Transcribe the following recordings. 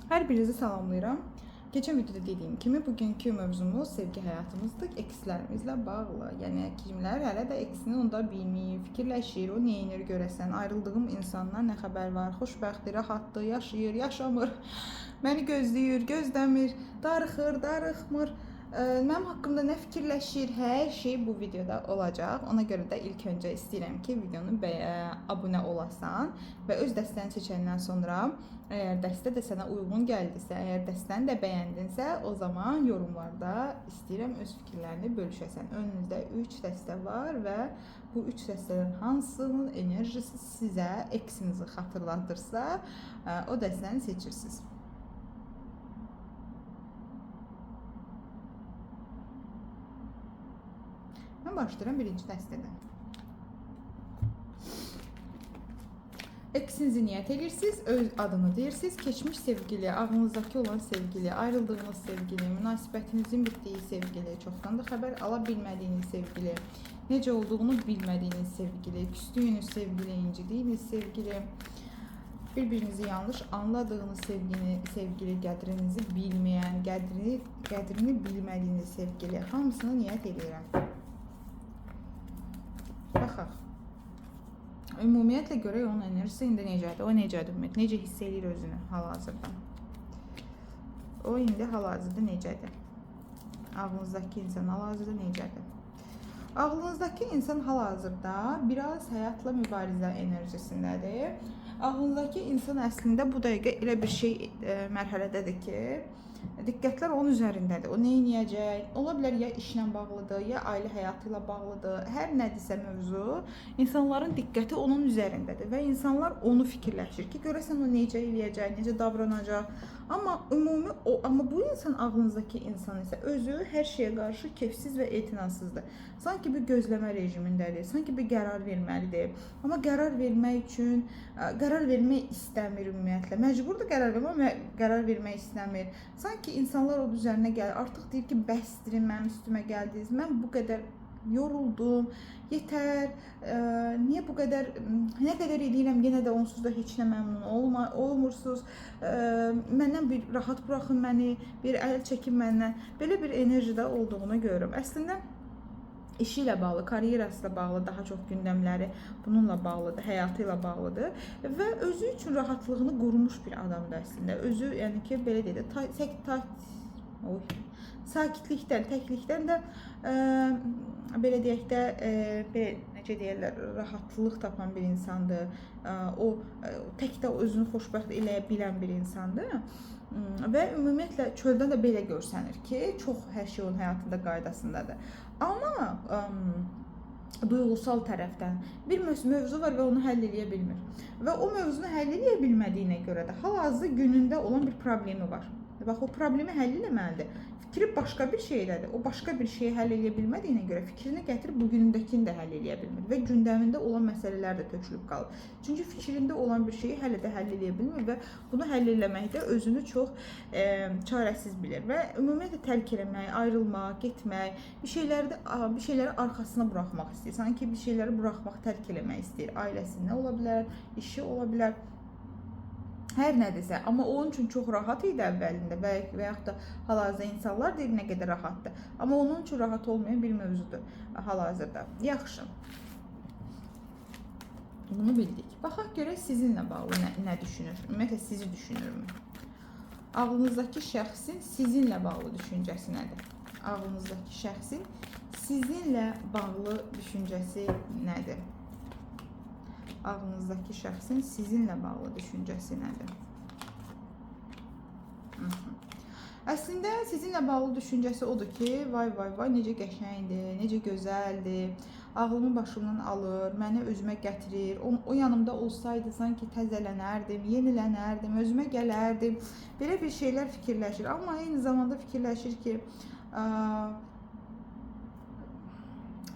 Hər birinizi salamlayıram. Keçən videoda dediyim kimi bugünkü mövzumuz sevgi həyatımızdır, ekslərimizlə bağlı. Yəni kimlər hələ də eksini unuda bilmir, fikirləşir, o neyinir görəsən, ayrıldığım insandan nə xəbər var, xoşbəxtdir, rahatdır, yaşayır, yaşamır, məni gözləyir, gözləmir, darıxır, darıxmır. Mənim haqqımda nə fikirləşir, hər şey bu videoda olacaq. Ona görə də ilk öncə istəyirəm ki, videonu abunə olasan və öz dəstəni seçəndən sonra əgər dəstə də sənə uyğun gəldisə, əgər dəstəni də bəyəndinsə, o zaman yorumlarda istəyirəm öz fikirlərini bölüşəsən. Önünüzdə 3 dəstə var və bu 3 dəstədən hansının enerjisi sizə eksinizi xatırladırsa, o dəstəni seçirsiniz. Mən başlayıram birinci dəstədən. Eksinizi niyyət edirsiniz, öz adını deyirsiniz, keçmiş sevgili, ağlınızdakı olan sevgili, ayrıldığınız sevgili, münasibətinizin bitdiyi sevgili, çoxdan da xəbər ala bilmədiyiniz sevgili, necə olduğunu bilmədiyiniz sevgili, küstüyünüz sevgili, incidiyiniz sevgili, bir-birinizi yanlış anladığınız sevgili, qədrinizi bilməyən, qədrini bilmədiyiniz sevgili, hamısını niyyət edirəm. Baxaq. Ümumiyyətlə görək onun enerjisi indi necədir? O necədir ümumiyyətlə? Necə hiss edir özünü hal-hazırda? O indi hal-hazırda necədir? Ağlınızdakı insan hal-hazırda necədir? Ağlınızdakı insan hal-hazırda biraz həyatla mübarizə enerjisindədir. Ağlınızdakı insan əslində bu dəqiqə elə bir şey mərhələdədir ki, diqqətlər onun üzərindədir. O nə edəcək? Ola bilər ya işlə bağlıdır, ya ailə həyatı ilə bağlıdır. Hər nədirsə mövzu, insanların diqqəti onun üzərindədir və insanlar onu fikirləşir ki, görəsən o necə eləyəcək, necə davranacaq. Amma bu insan ağlınızdakı insan isə özü hər şeyə qarşı kefsiz və etinasızdır. Sanki bir gözləmə rejimindədir, sanki bir qərar verməlidir. Amma qərar vermək üçün qərar vermək istəmir ümumiyyətlə. Məcburdur qərar vermək, amma qərar vermək istəmir. Sanki insanlar onun üzərinə gəlir. Artıq deyir ki, bəsdirin, mənim üstümə gəldiniz. Mən bu qədər yoruldum. Yetər. Niyə bu qədər, nə qədər eləyirəm, yenə də onsuz da heç nə məmnun olmursunuz. Məndən bir rahat buraxın məni, bir əl çəkin məndən. Belə bir enerjide olduğunu görürüm. Əslində işi ilə bağlı, karyerası ilə bağlı daha çox gündəmləri bununla bağlıdır, həyatı ilə bağlıdır və özü üçün rahatlığını qurmuş bir adamdır əslində. Özü, yəni ki, belə deyək, sakitlikdən, təklikdən də belə deyək də, necə deyirlər, rahatlıq tapan bir insandır. O tək də özünü xoşbəxt eləyə bilən bir insandır. Və ümumiyyətlə çöldən də belə görsənir ki, çox hər şey onun həyatında qaydasındadır. Amma duyğusal tərəfdən bir mövzu var və onu həll edə bilmir. Və o mövzunu həll edə bilmədiyinə görə də hal-hazırda günündə olan bir problemi var. Bax, o problemi həll etməlidir. Fikri başqa bir şeydədir. O başqa bir şeyi həll edə bilmədiyinə görə fikrini gətirib bugünündəkini də həll edə bilmir və gündəmində olan məsələlər də tökülüb qalır. Çünki fikrində olan bir şeyi hələ də həll edə bilmir və bunu həll etməkdə özünü çox çarəsiz bilir və ümumiyyətlə tərk etmək, ayrılmaq, getmək, bir şeyləri arxasına buraxmaq istəyir. Sanki bir şeyləri buraxmaq, tərk etmək istəyir. Ailəsində ola bilər, işi ola bilər. Hər nədirsə, amma onun üçün çox rahat idi əvvəlində və yaxud da hal-hazırda insanlar deyir nə qədər rahatdır. Amma onun üçün rahat olmayan bir mövzudur hal-hazırda. Yaxşı. Bunu bildik. Baxaq görək sizinlə bağlı nə düşünür? Ümumiyyətlə sizi düşünürmü? Ağlınızdakı şəxsin sizinlə bağlı düşüncəsi nədir? Ağlınızdakı şəxsin sizinlə bağlı düşüncəsi nədir? Ağlınızdakı şəxsin sizinlə bağlı düşüncəsi nədir? Əslində sizinlə bağlı düşüncəsi odur ki, vay vay vay, necə qəşəngdir, necə gözəldir, ağlımı başımdan alır, məni özümə gətirir, o yanımda olsaydı sanki təzələnərdim, yenilənərdim, özümə gələrdim. Belə bir şeylər fikirləşir, amma eyni zamanda fikirləşir ki,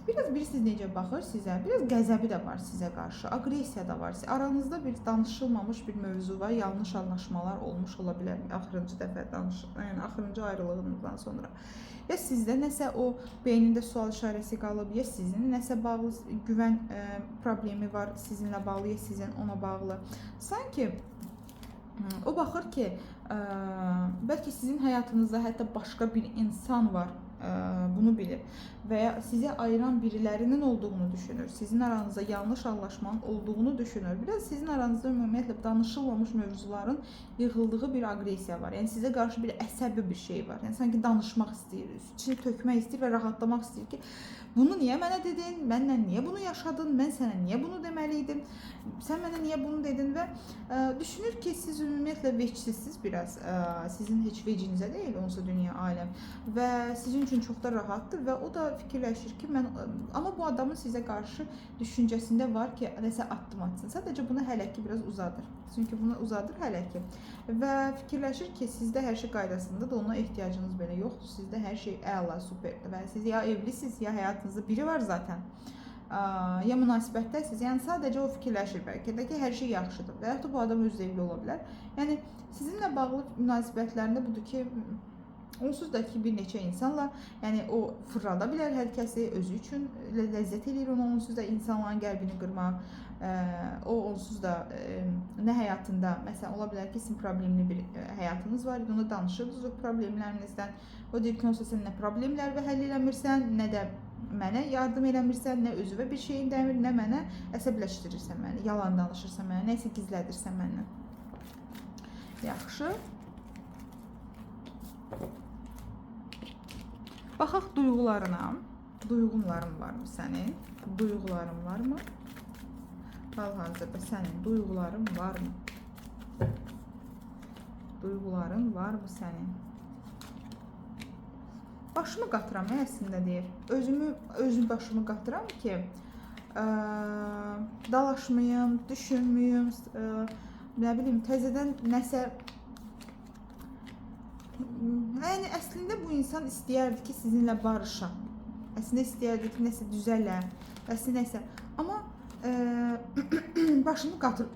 biraz bilirsiniz necə baxır sizə, biraz qəzəbi də var sizə qarşı, aqressiya da var. Aranızda bir danışılmamış bir mövzu var, yanlış anlaşmalar olmuş ola bilər axırıncı dəfə yəni axırıncı ayrılığınızdan sonra. Ya sizdə nəsə o beynində sual işarəsi qalıb, ya sizin nəsə bağlı güvən problemi var sizinlə bağlı, ya sizin ona bağlı. Sanki O baxır ki, bəlkə sizin həyatınızda hətta başqa bir insan var, bunu bilir və ya sizi ayıran birilərinin olduğunu düşünür. Sizin aranızda yanlış anlaşmanın olduğunu düşünür. Biraz sizin aranızda ümumiyyətlə danışılmamış mövzuların yığıldığı bir aqressiya var. Yəni sizə qarşı bir əsəbi bir şey var. Yəni sanki danışmaq istəyir, içini tökmək istəyir və rahatlamaq istəyir ki, bunu niyə mənə dedin? Mənlə niyə bunu yaşadın? Mən sənə niyə bunu deməliydim? Sən mənə niyə bunu dedin? Və düşünür ki, siz ümumiyyətlə vecsizsiz biraz. Sizin heç vecinizə deyil onsuz dünya, aləm. Və sizin üçün çox da rahatdır və o da fikirləşir ki, amma bu adamın sizə qarşı düşüncəsində var ki, nəsə addım atsın. Sadəcə bunu hələ ki biraz uzadır. Çünki bunu uzadır hələ ki. Və fikirləşir ki, sizdə hər şey qaydasındadır, ona ehtiyacınız belə yoxdur. Sizdə hər şey əla, superdir və siz ya evlisiniz, ya həyatınızda biri var zaten. Ya münasibətdəsiniz. Yəni sadəcə o fikirləşir bəlkə də ki, hər şey yaxşıdır və yaxud da bu adam öz evli ola bilər. Yəni sizinlə bağlı münasibətlərində budur ki, onsuz da ki, bir neçə insanla, yəni o fırlada bilər hər kəsi, özü üçün ləzzət edir ona, onsuz da insanların qəlbini qırmaq. O onsuz da nə həyatında, məsələn, ola bilər ki, sizin problemli bir həyatınız var, onu danışırsınız o problemlərinizdən. O deyir ki, onsuz sən nə problemlər və həll eləmirsən, nə də mənə yardım eləmirsən, nə özüvə bir şeyin dəmir, nə mənə əsəbləşdirirsən məni, yalan danışırsan mənə, nə isə gizlədirsən məndən. Yaxşı. Baxaq duyğularına. Duyğuların varmı sənin? Duyğuların varmı? Hal-hazırda sənin duyğuların varmı? Duyğuların varmı sənin? Başımı qatıram əslində deyir. Özüm başımı qatıram ki, dalaşmayım, düşünməyim, nə bilim, təzədən nəsə. Yəni əslində bu insan istəyərdi ki, sizinlə barışam. Əslində istəyərdi ki, nəsə düzələ, əslində nəsə. Amma başını qatır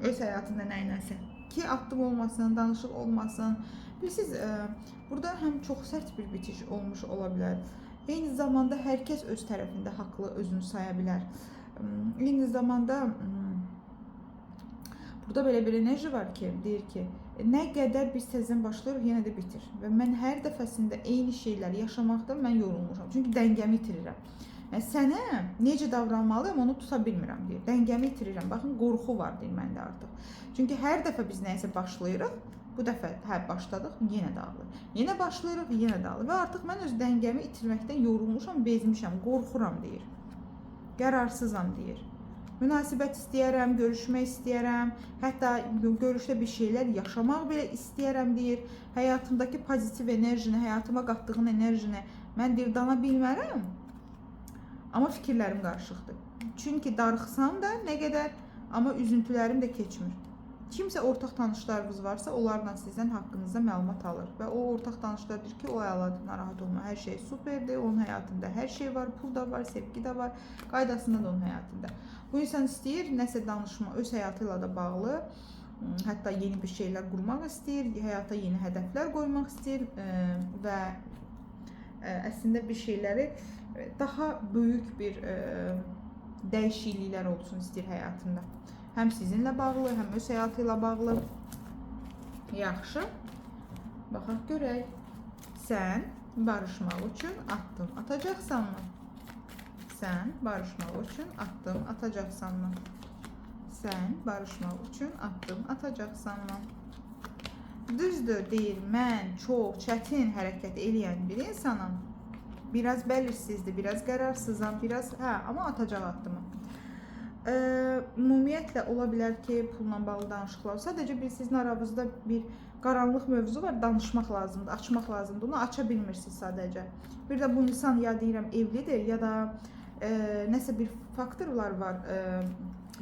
öz həyatında nəyinəsə. Ki, addım olmasın, danışıq olmasın. Bilirsiniz, burada həm çox sərt bir bitiş olmuş ola bilər. Eyni zamanda hər kəs öz tərəfində haqlı özünü saya bilər. Eyni zamanda burada belə bir enerji var ki, deyir ki, nə qədər biz təzədən başlayırıq, yenə də bitir. Və mən hər dəfəsində eyni şeyləri yaşamaqdan mən yorulmuşam. Çünki dəngəmi itirirəm. Yəni, sənə necə davranmalıyım, onu tuta bilmirəm, deyir. Dəngəmi itirirəm. Baxın, qorxu var, deyir məndə artıq. Çünki hər dəfə biz nəyəsə başlayırıq, bu dəfə başladıq, yenə dağılır. Yenə başlayırıq, yenə dağılır. Və artıq mən öz dəngəmi itirməkdən yorulmuşam, bezmişəm, qorxuram, deyir. Qərarsızam, deyir. Münasibət istəyərəm, görüşmək istəyərəm, hətta görüşdə bir şeylər yaşamaq belə istəyərəm, deyir. Həyatımdakı pozitiv enerjini, həyatıma qatdığın enerjini mən deyir, dana bilmərəm. Amma fikirlərim qarışıqdır. Çünki darıxsam da nə qədər, amma üzüntülərim də keçmir. Kimsə ortaq tanışlarınız varsa, onlarla sizdən haqqınızda məlumat alır. Və o ortaq tanışlar deyir ki, o əladır, narahat olma, hər şey superdir, onun həyatında hər şey var, pul da var, sevgi də var, qaydasında da onun həyatında. Bu insan istəyir, nəsə danışma, öz həyatıyla da bağlı, hətta yeni bir şeylər qurmaq istəyir, həyata yeni hədəflər qoymaq istəyir və əslində bir şeyləri daha böyük bir dəyişikliklər olsun istəyir həyatında. Həm sizinlə bağlı, həm öz həyatıyla bağlı. Yaxşı. Baxaq görək. Sən barışmaq üçün addım atacaqsanmı? Sən barışmaq üçün addım atacaqsanmı? Sən barışmaq üçün addım atacaqsanmı? Düzdür, deyir, mən çox çətin hərəkət eləyən bir insanım. Biraz bəlirsizdir, biraz qərarsızam, biraz, amma atacaq addımı. Ümumiyyətlə ola bilər ki, pulla bağlı danışıqlar. Sadəcə sizin aranızda bir qaranlıq mövzu var, danışmaq lazımdır, açmaq lazımdır. Onu aça bilmirsiniz sadəcə. Bir də bu insan ya deyirəm evlidir, ya da nəsə bir faktorlar var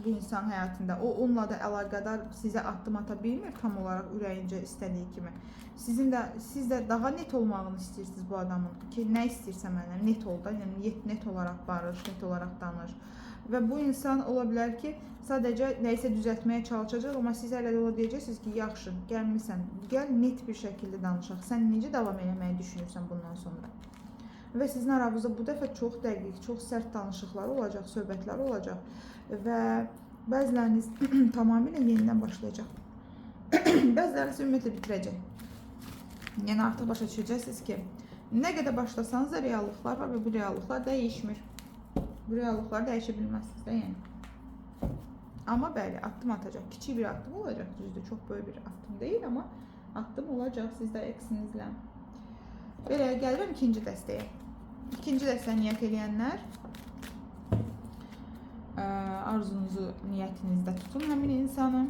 bu insan həyatında. O onunla da əlaqədar sizə addım ata bilmir tam olaraq ürəyincə istədiyi kimi. Siz də daha net olmağını istəyirsiniz bu adamın ki, nə istəyirsə məndən net ol da, yəni net olaraq barış, net olaraq danış. Və bu insan ola bilər ki, sadəcə nəyisə düzəltməyə çalışacaq, amma siz hələ də ola deyəcəksiniz ki, yaxşı, gəlmirsən, gəl net bir şəkildə danışaq. Sən necə davam eləməyi düşünürsən bundan sonra? Və sizin aranızda bu dəfə çox dəqiq, çox sərt danışıqlar olacaq, söhbətlər olacaq və bəziləriniz tamamilə yenidən başlayacaq. Bəziləriniz ümumiyyətlə bitirəcək. Yəni artıq başa düşəcəksiniz ki, nə qədər başlasanız da reallıqlar var və bu reallıqlar dəyişmir. Bu reallıqları dəyişə bilməzsiniz də yəni. Amma bəli, addım atacaq. Kiçik bir addım olacaq, düzdür. Çox böyük bir addım deyil, amma addım olacaq sizdə eksinizlə. Belə gəlirəm ikinci dəstəyə. İkinci dəstəyə niyyət edənlər arzunuzu niyyətinizdə tutun həmin insanı.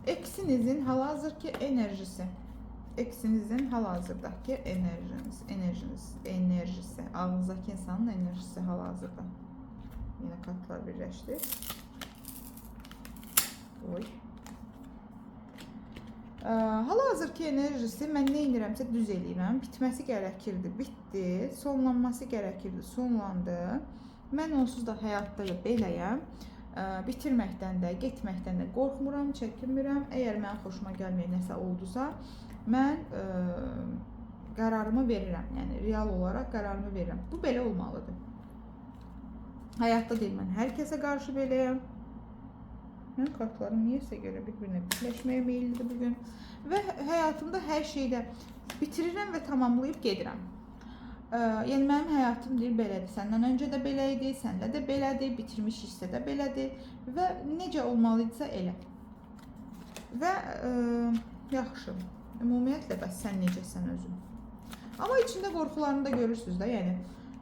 Eksinizin hal-hazırki enerjisi. Eksinizin hal-hazırdaki enerjisi. Ağzınızdaki insanın enerjisi hal-hazırda. Yine kartlar birleşti. Oy. Hal-hazırki enerjisi mən nə edirəmsə düz eləyirəm. Bitməsi gərəkirdi, bitdi. Sonlanması gərəkirdi, sonlandı. Mən onsuz da həyatda beləyəm. Bitirməkdən də, getməkdən də qorxmuram, çəkinmirəm. Əgər mənim xoşuma gəlməyən nəsə oldusa, mən qərarımı verirəm. Yəni real olaraq qərarımı verirəm. Bu belə olmalıdır. Həyatda deyil, mən hər kəsə qarşı beləyəm. Mən kartlarım niyəsə görə bir-birinə birləşməyə meyillidir bugün. Və həyatımda hər şeydə bitirirəm və tamamlayıb gedirəm. Yəni mənim həyatım deyil belədir. Səndən öncə də belə idi, səndə də belədir, bitirmiş hissə də belədir və necə olmalıdırsa elə. Və yaxşı. Ümumiyyətlə bəs sən necəsən özün? Amma içində qorxularını da görürsüz də, yəni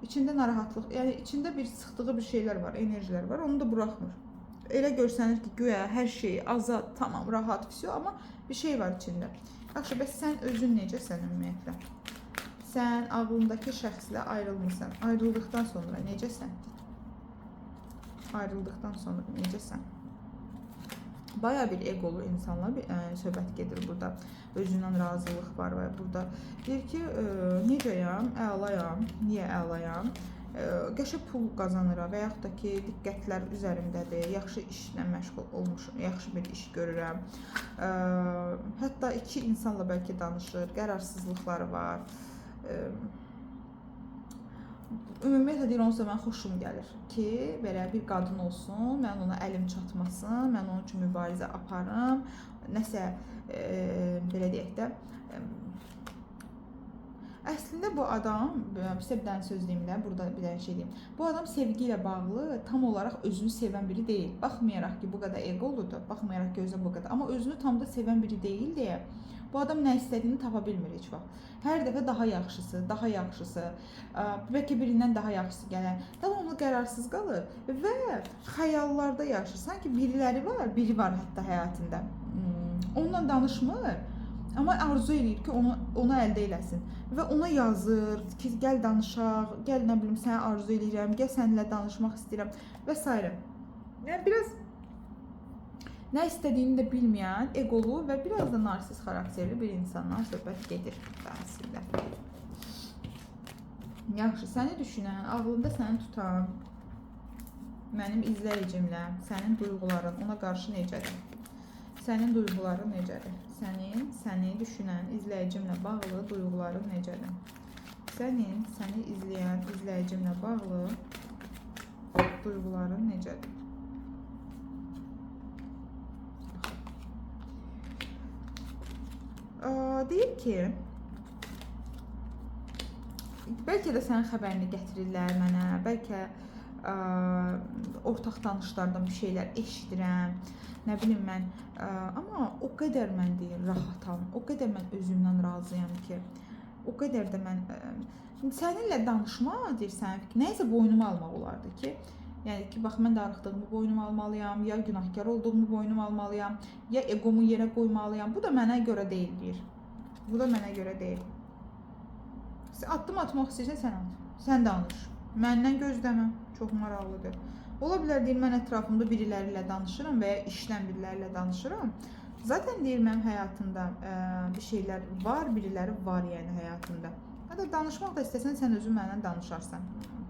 içində narahatlıq, yəni içində bir sıxdığı bir şeylər var, enerjilər var, onu da buraxmır. Elə görsənir ki, güya hər şey azad, tamam, rahat, vəsiyo, amma bir şey var içində. Yaxşı, bəs sən özün necəsən ümumiyyətlə? Sən ağlındakı şəxslə ayrılmırsan. Ayrıldıqdan sonra necəsən? Ayrıldıqdan sonra necəsən? Baya bir egolu insanla söhbət gedir burada. Özündən razılıq var və burada deyir ki, necəyəm, əlayam, niyə əlayam? Qəşəng pul qazanıram və yaxud da ki, diqqətlər üzərimdədir, yaxşı işlə məşğul olmuşum, yaxşı bir iş görürəm. Hətta iki insanla bəlkə danışır, qərarsızlıqları var. Ümumiyyətlə deyir, onsuz da mən xoşum gəlir ki, belə bir qadın olsun, mən ona əlim çatmasın, mən onun üçün mübarizə aparım, nəsə belə deyək də. Əslində bu adam, sizə bir dənə söz deyim də, burada bir dənə şey deyim. Bu adam sevgi ilə bağlı tam olaraq özünü sevən biri deyil. Baxmayaraq ki, bu qədər egoludur, baxmayaraq ki, özü bu qədər, amma özünü tam da sevən biri deyil deyə bu adam nə istədiyini tapa bilmir heç vaxt. Hər dəfə daha yaxşısı, bəlkə birindən daha yaxşısı gələr. Davamlı qərarsız qalır və xəyallarda yaşır. Sanki biri var hətta həyatında. Onunla danışmır, amma arzu edir ki, onu əldə eləsin. Və ona yazır ki, gəl danışaq, gəl nə bilim, səni arzu edirəm, gəl səninlə danışmaq istəyirəm və s. Yəni, biraz nə istədiyini də bilməyən, egolu və biraz da narsist xarakterli bir insandan söhbət gedir əslində. Yaxşı, səni düşünən, ağlında səni tutan, mənim izləyicimlə, sənin duyğuların ona qarşı necədir? Sənin duyğuların necədir? Səni düşünən izləyicimlə bağlı duyğuların necədir? Səni izləyən izləyicimlə bağlı duyğuların necədir? Deyir ki, bəlkə də sənin xəbərini gətirirlər mənə, bəlkə ortaq tanışlardan bir şeylər eşidirəm, nə bilim mən, amma o qədər mən deyir, rahatam, o qədər mən özümdən razıyam ki, o qədər də mən, səninlə danışma, deyirsən, nəyəsə boynuma almaq olardı ki, yəni ki, bax, mən darıxdığımı boynuma almalıyam, ya günahkar olduğumu boynuma almalıyam, ya egomu yerə qoymalıyam, bu da mənə görə deyil, deyir. Bu da mənə görə deyil. Addım atmaq istəyirsən, sən at. Sən danış. Məndən gözləmə. Çox maraqlıdır. Ola bilər, deyir, mən ətrafımda biriləri ilə danışıram və ya işlən biriləri ilə danışıram. Zaten deyir, mənim həyatımda bir şeylər var, biriləri var yəni həyatımda. Hətta danışmaq da istəsən, sən özün məndən danışarsan.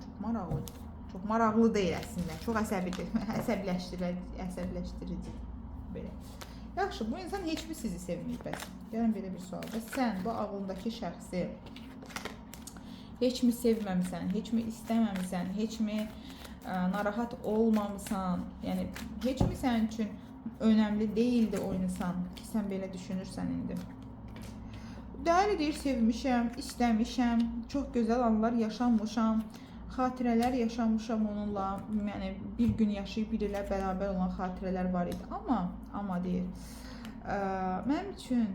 Çox maraqlıdır. Çox maraqlı deyil əslində. Çox əsəbidir. Əsəbləşdirici. Belə. Yaxşı, bu insan heç bir sizi sevməyib bəs. Gəlin belə bir sual. Bəs sən bu ağlındakı şəxsi heç mi sevməmisən, heç mi istəməmisən, heç mi narahat olmamısan, yəni heç mi sənin üçün önəmli deyildi o insan ki, sən belə düşünürsən indi. Değerli deyir, sevmişəm, istəmişəm, çox gözəl anlar yaşamışam, xatirələr yaşamışam onunla, yəni bir gün yaşayıb bir ilə bərabər olan xatirələr var idi. Amma deyir, mənim üçün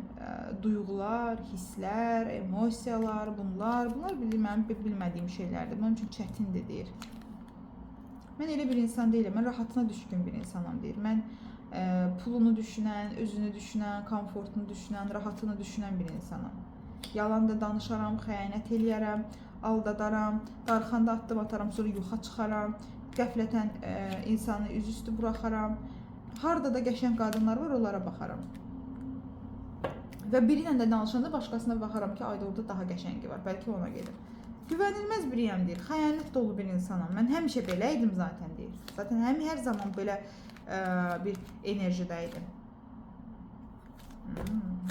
duyğular, hisslər, emosiyalar, bunlar mənim bilmədiyim şeylərdir. Mənim üçün çətindir deyir. Mən elə bir insan deyiləm, mən rahatına düşkün bir insanam deyir. Mən pulunu düşünən, özünü düşünən, komfortunu düşünən, rahatını düşünən bir insanam. Yalan da danışaram, xəyanət eləyərəm, aldadaram, darxanda addım ataram, sonra yoxa çıxaram, qəflətən insanı üzüstü buraxaram. Harada da qəşəng qadınlar var, onlara baxaram. Və biri ilə də danışanda başqasına baxaram ki, ayda orada daha qəşəngi var, bəlkə ona gedir. Güvənilməz biriyəm deyir, xəyanət dolu bir insanam. Mən həmişə belə idim zaten deyir. Zaten hər zaman belə bir enerjidəydim.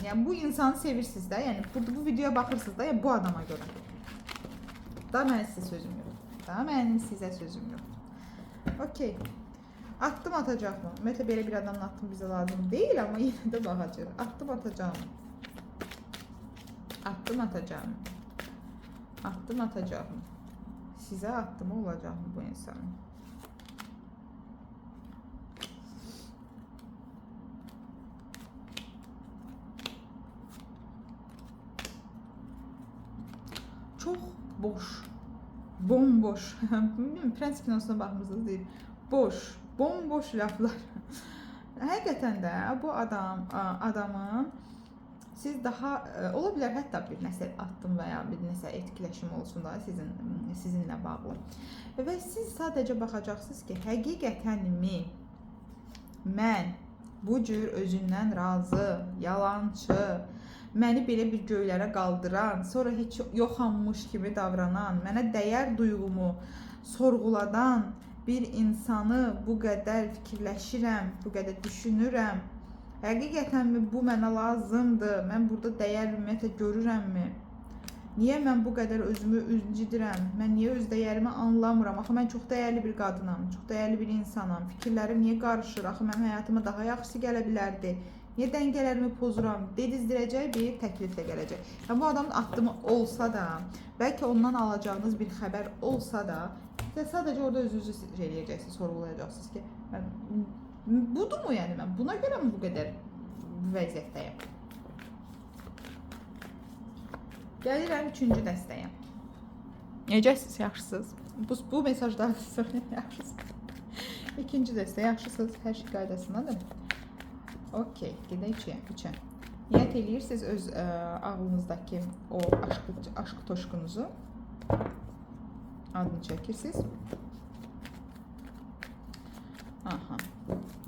Yəni bu insanı sevirsiniz də, yəni burada bu videoya baxırsınız da, yəni bu adama görə. Daha mənim sizə sözüm yox. Daha mənim sizə sözüm yox. Okey. Attım atacaqmı? Ümumiyyətlə belə bir adamın attım bizə lazım deyil, amma yenə də baxacaq. Attım atacağım. Attım atacağım. Attım atacağım. Sizə attımı olacaqmı bu insanın? Çox boş, bomboş, bilmiyorum, prens kinosuna baxmısınız deyir, boş, bomboş laflar. Həqiqətən də bu adamın siz daha ola bilər hətta bir nəsə attım və ya bir nəsə etkiləşim olsun da sizinlə bağlı. Və siz sadəcə baxacaqsınız ki, həqiqətənmi mən bu cür özündən razı, yalançı, məni belə bir göylərə qaldıran, sonra heç yoxanmış kimi davranan, mənə dəyər duyğumu sorğuladan bir insanı bu qədər fikirləşirəm, bu qədər düşünürəm. Həqiqətənmi bu mənə lazımdır? Mən burada dəyər ümumiyyətlə görürəmmi? Niyə mən bu qədər özümü incidirəm? Mən niyə öz dəyərimi anlamıram? Axı mən çox dəyərli bir qadınam, çox dəyərli bir insanam. Fikirlərim niyə qarışır? Axı mənim həyatıma daha yaxşısı gələ bilərdi. Niyə dəngələrimi pozuram? Dedizdirəcək bir təkliflə gələcək. Yəni, bu adamın addımı olsa da, bəlkə ondan alacağınız bir xəbər olsa da, sadəcə orada özünüzü eləyəcəksiniz, sorğulayacaqsınız ki, budurmu yəni mən? Buna görə mi bu qədər vəziyyətdəyəm? Gəlirəm 3-cü dəstəyə. Necəsiz? Yaxşısınız? Bu mesajlardan sonra yaxşısınız. 2-ci dəstə yaxşısınız, hər şey qaydasındadır. Okey, gedək 3-ə. Niyyət eləyirsiniz öz ağlınızdakı o aşk toşkunuzu. Adını çəkirsiniz. Aha.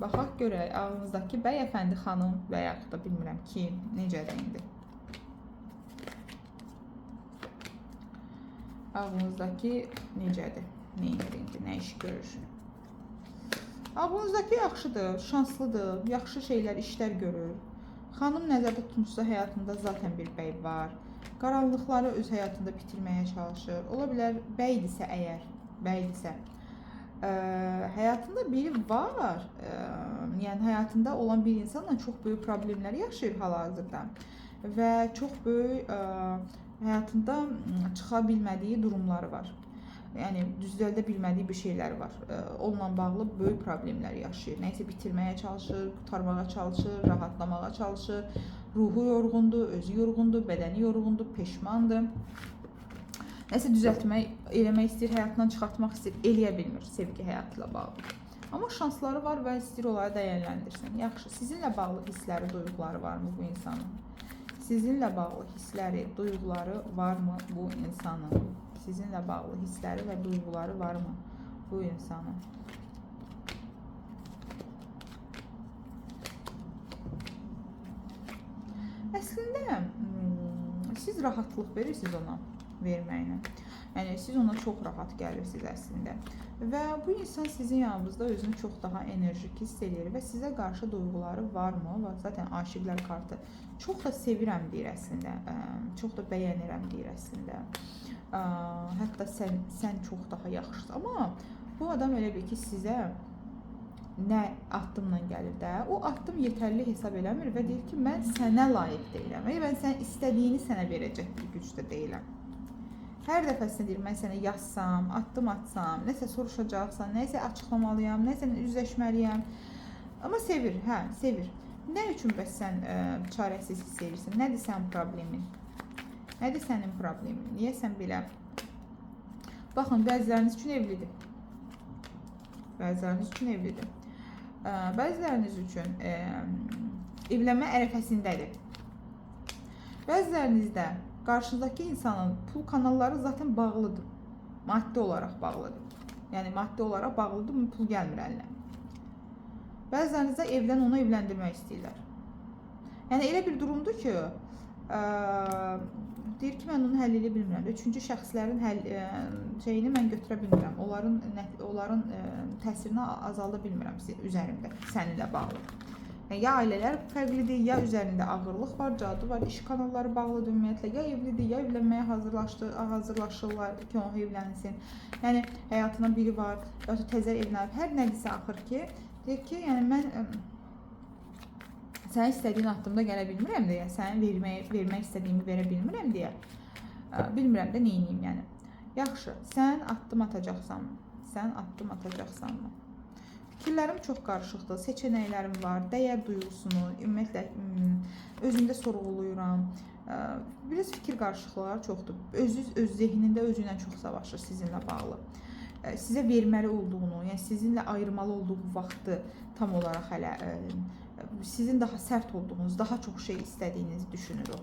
Baxaq görək ağlınızdakı bəyəfəndi xanım və yaxud da bilmirəm kim, necədir indi. Ağlınızdakı necədir? Nə edir indi? Nə iş görür? Ağlınızdakı yaxşıdır, şanslıdır, yaxşı şeylər, işlər görür. Xanım nəzərdə tutmuşsa həyatında zaten bir bəy var. Qaranlıqları öz həyatında bitirməyə çalışır. Ola bilər bəydirsə əgər, bəydirsə. Həyatında biri var. Yəni həyatında olan bir insanla çox böyük problemlər yaşayır hal-hazırda. Və çox böyük həyatında çıxa bilmədiyi durumları var. Yəni düzəldə bilmədiyi bir şeylər var. Onunla bağlı böyük problemlər yaşayır. Nəysə bitirməyə çalışır, qurtarmağa çalışır, rahatlamağa çalışır. Ruhu yorğundur, özü yorğundur, bədəni yorğundur, peşmandır. Nəsə düzəltmək, eləmək istəyir, həyatından çıxartmaq istəyir, eləyə bilmir sevgi həyatıyla bağlı. Amma şansları var və istəyir onları dəyərləndirsin. Yaxşı, sizinlə bağlı hissləri, duyğuları varmı bu insanın? Sizinlə bağlı hissləri, duyğuları varmı bu insanın? Sizinlə bağlı hissləri və duyğuları varmı bu insanın? Əslində siz rahatlıq verirsiniz ona. verməklə. Yəni siz ona çox rahat gəlirsiniz əslində. Və bu insan sizin yanınızda özünü çox daha enerjik hiss edir və sizə qarşı duyğuları varmı? Və zaten aşiqlər kartı çox da sevirəm deyir əslində. Çox da bəyənirəm deyir əslində. Hətta sən çox daha yaxşısan. Amma bu adam elə bir ki sizə nə addımla gəlir də, o addım yetərli hesab eləmir və deyir ki, mən sənə layiq deyiləm. Mən sənin istədiyini sənə verəcək bir gücdə deyiləm. Hər dəfəsində deyir, mən sənə yazsam, addım atsam, nəsə soruşacaqsan, nəsə açıqlamalıyam, nəsə üzləşməliyəm. Amma sevir, hə, sevir. Nə üçün bəs sən çarəsiz hiss edirsən? Nədir sənin problemin? Nədir sənin problemin? Niyə sən belə? Baxın, bəziləriniz üçün evlidir. Bəziləriniz üçün evlidir. Bəziləriniz üçün evlənmə ərəfəsindədir. Bəzilərinizdə qarşınızdakı insanın pul kanalları zaten bağlıdır. Maddi olaraq bağlıdır. Yəni maddi olaraq bağlıdır, pul gəlmir əlinə. Bəzilərinizdə evdən onu evləndirmək istəyirlər. Yəni elə bir durumdur ki, deyir ki, mən onu həll edə bilmirəm. Üçüncü şəxslərin şeyini mən götürə bilmirəm. Onların təsirini azalda bilmirəm üzərimdə, səninlə bağlı. Yəni, ya ailələr fərqlidir, ya üzərində ağırlıq var, cadu var, iş kanalları bağlıdır ümumiyyətlə, ya evlidir, ya evlənməyə hazırlaşırlar ki, o evlənsin. Yəni, həyatına biri var, ya da təzə evlənib, hər nədirsə axır ki, deyir ki, yəni mən sənin istədiyin addımda gələ bilmirəm deyə, sənin vermək istədiyimi verə bilmirəm deyə, bilmirəm də neyniyim yəni. Yaxşı, sən addım atacaqsanmı? Sən addım atacaqsanmı? Fikirlərim çox qarışıqdır, seçənəklərim var, dəyər duyğusunu, ümumiyyətlə özümdə sorğuluyuram. Biraz fikir qarışıqlıqları çoxdur. Öz zehnində özü ilə çox savaşır sizinlə bağlı. Sizə verməli olduğunu, yəni sizinlə ayırmalı olduğu vaxtı tam olaraq hələ sizin daha sərt olduğunuz, daha çox şey istədiyinizi düşünür o.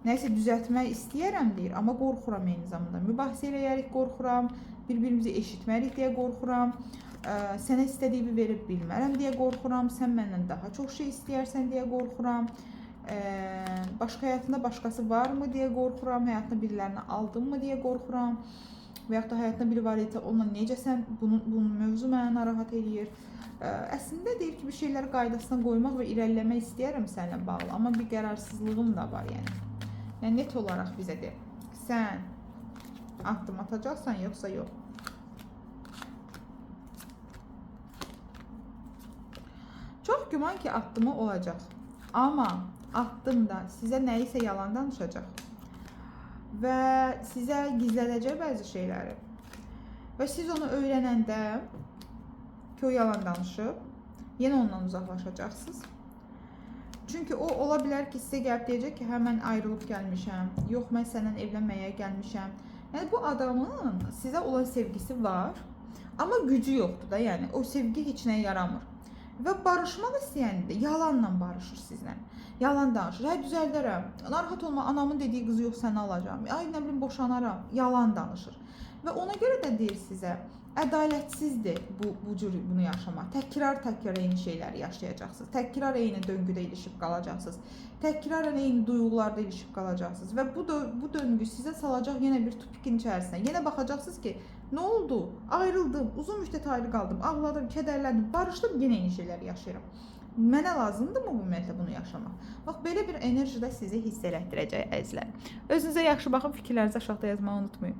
Nəysə düzəltmək istəyərəm deyir, amma qorxuram eyni zamanda. Mübahisə eləyərik, qorxuram, bir-birimizi eşitmərik deyə qorxuram, sənə istədiyimi verib bilmərəm deyə qorxuram, sən məndən daha çox şey istəyərsən deyə qorxuram, başqa həyatında başqası varmı deyə qorxuram, həyatına birilərini aldınmı deyə qorxuram və yaxud da həyatında biri var idi, onunla necə sən, bunun mövzu mənə narahat edir. Əslində deyir ki, bir şeyləri qaydasına qoymaq və irəliləmək istəyərəm səninlə bağlı, amma bir qərarsızlığım da var yəni. Yəni net olaraq bizə deyir, sən addım atacaqsan yoxsa yox. Çox güman ki, addımı olacaq, amma addımda sizə nəyisə yalan danışacaq və sizə gizlədəcək bəzi şeyləri və siz onu öyrənəndə ki, o yalan danışıb, yenə ondan uzaqlaşacaqsınız. Çünki o ola bilər ki, sizə gəlib deyəcək ki, hə, mən ayrılıb gəlmişəm, yox, mən səndən evlənməyə gəlmişəm. Yəni, bu adamın sizə olan sevgisi var, amma gücü yoxdur da, yəni, o sevgi heç nəyə yaramır. Və barışmaq istəyəndə yalanla barışır sizlə. Yalan danışır, hə, düzəldərəm, narahat olma, anamın dediyi qızı yox, səni alacağım, ay, nə bilim, boşanaram, yalan danışır. Və ona görə də deyir sizə, ədalətsizdir bu cür bunu yaşamaq. Təkrar eyni şeyləri yaşayacaqsınız. Təkrar eyni döngüdə ilişib qalacaqsınız. Təkrar eyni duyğularda ilişib qalacaqsınız. Və bu döngü sizə salacaq yenə bir tupikin içərisinə. Yenə baxacaqsınız ki, nə oldu? Ayrıldım, uzun müddət ayrı qaldım, ağladım, kədərləndim, barışdım, yenə eyni şeyləri yaşayıram. Mənə lazımdırmı bu ümumiyyətlə bunu yaşamaq? Bax, belə bir enerjide sizi hiss elətdirəcək əzizlər. Özünüzə yaxşı baxın, fikirlərinizi aşağıda yazmağı unutmayın.